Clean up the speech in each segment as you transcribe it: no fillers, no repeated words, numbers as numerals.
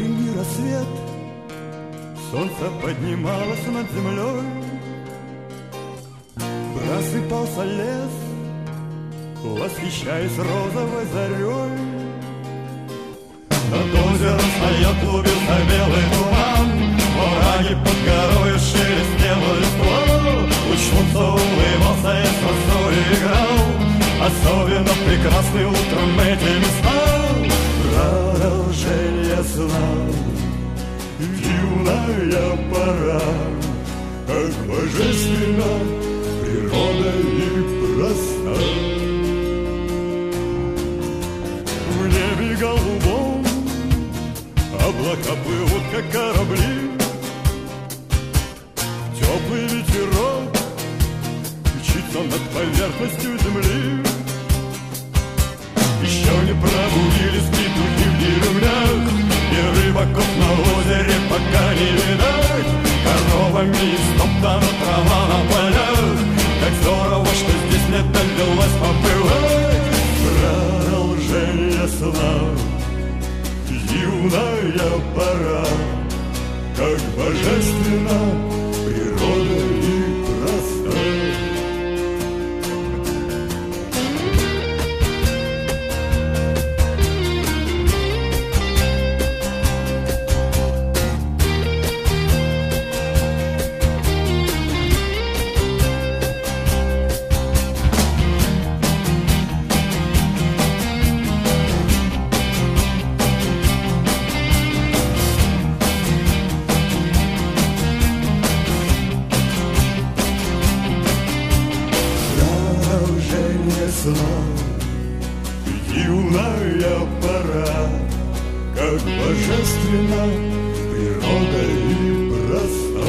утренний рассвет, солнце поднималось над землей, просыпался лес, восхищаясь розовой зарей. Над озером стоял, клубился белый туман, враги под горою шелестело листва. Луч солнца улыбался и с росой играл, особенно прекрасны утром эти места. Продолжение сна, юная пора, как божественно природа и проста. В небе голубом облака плывут, как корабли, теплый ветерок мчится над поверхностью земли. Еще не пробудились петухи в деревнях, и рыбаков на озере пока не видать. Коровами истоптана трава на полях, как здорово, что здесь не довелось побывать. Продолжение сна, юная пора, как божественно природа и проста. Юная пора, как божественно природа и проста.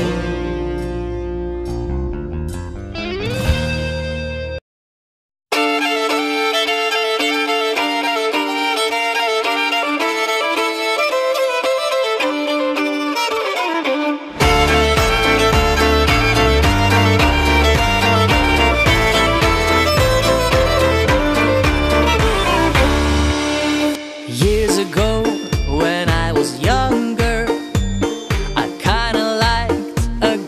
Years ago, when I was younger, I kinda liked a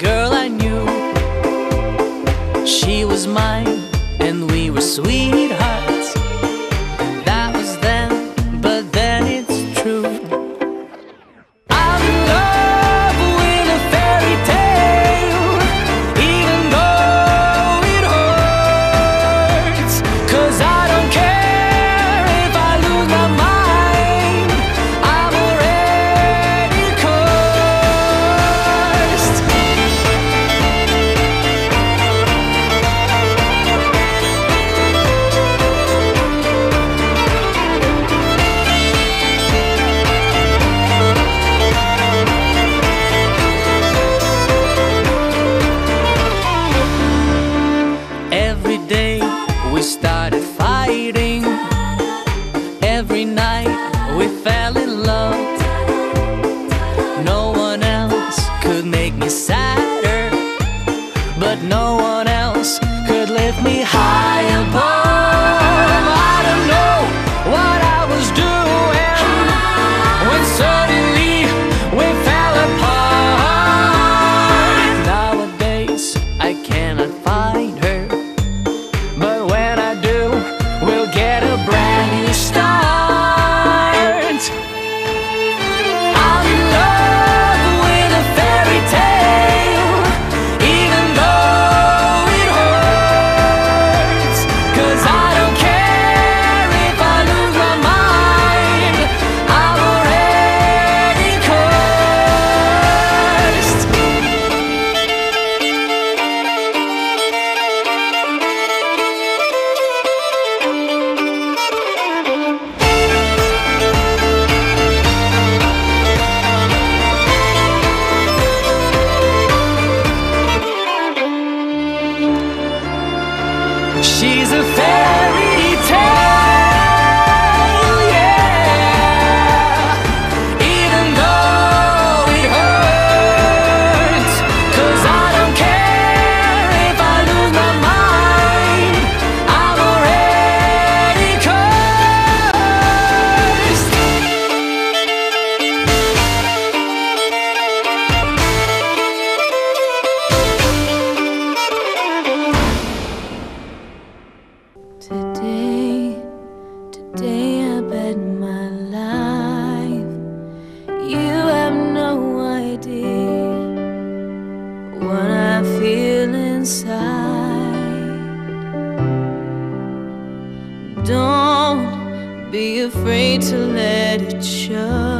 inside. Don't be afraid to let it show.